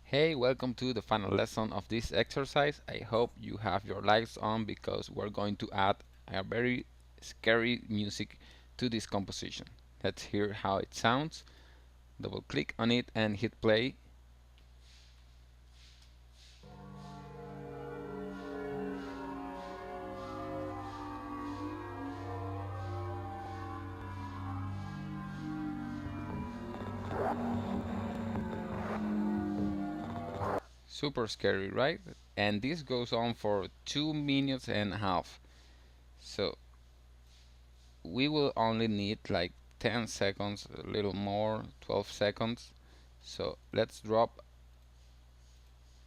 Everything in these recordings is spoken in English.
Hey, welcome to the final lesson of this exercise. I hope you have your lights on because we're going to add a very scary music to this composition. Let's hear how it sounds. Double click on it and hit play. Super scary, right? And this goes on for 2 minutes and a half. So we will only need like 10 seconds, a little more, 12 seconds. So let's drop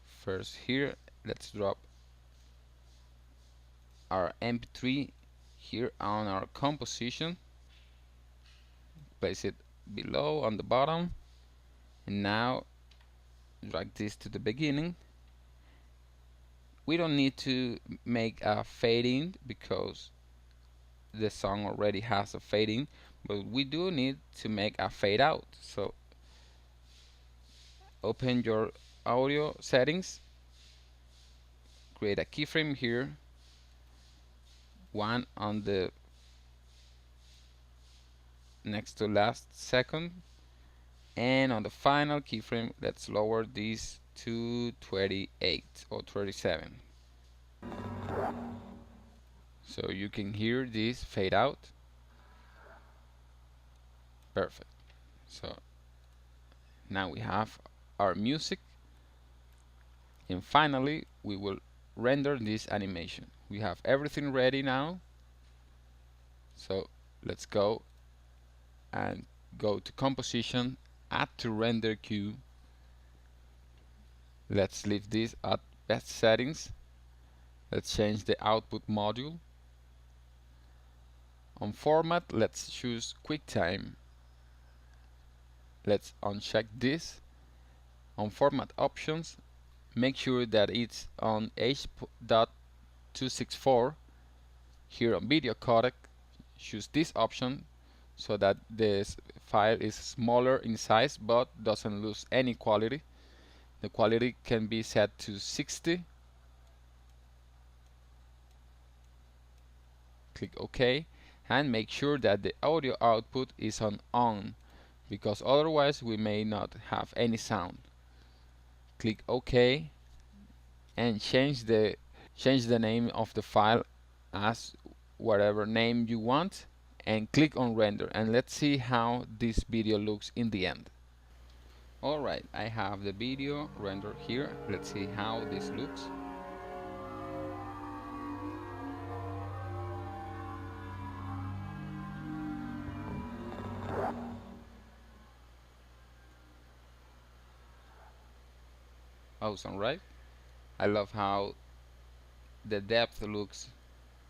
first here. Let's drop our MP3 here on our composition. Place it below on the bottom, and now drag this to the beginning. We don't need to make a fade in because the song already has a fade in, but we do need to make a fade out. So open your audio settings, create a keyframe here, one on the next to last second, and on the final keyframe let's lower this to 28 or 37, so you can hear this fade out. Perfect. So now we have our music, and finally we will render this animation. We have everything ready now, so let's go and go to composition, add to render queue. Let's leave this at best settings. Let's change the output module. On format, let's choose QuickTime. Let's uncheck this. On format options, make sure that it's on H.264. Here on video codec, choose this option so that this file is smaller in size but doesn't lose any quality. The quality can be set to 60. Click OK and make sure that the audio output is on because otherwise we may not have any sound. Click OK and change the name of the file as whatever name you want, and click on render, and let's see how this video looks in the end. Alright, I have the video rendered here. Let's see how this looks. Awesome, right? I love how the depth looks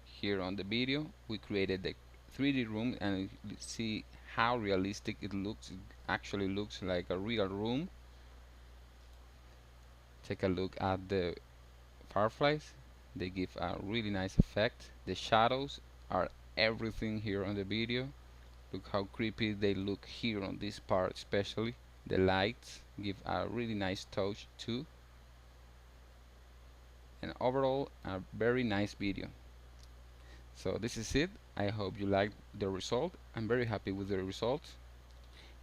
here on the video. We created the 3D room and see how realistic it looks. It actually looks like a real room. Take a look at the fireflies. They give a really nice effect. The shadows are everything here on the video. Look how creepy they look here on this part especially. The lights give a really nice touch too. And overall a very nice video. So this is it. I hope you liked the result. I'm very happy with the result.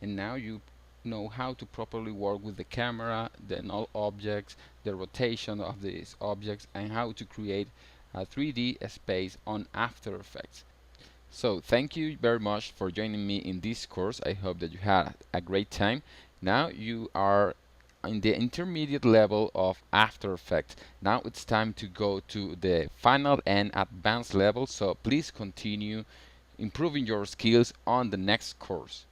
And now you know how to properly work with the camera, the null objects, the rotation of these objects, and how to create a 3D space on After Effects. So thank you very much for joining me in this course. I hope that you had a great time. Now you are in the intermediate level of After Effects. Now it's time to go to the final and advanced level, so please continue improving your skills on the next course.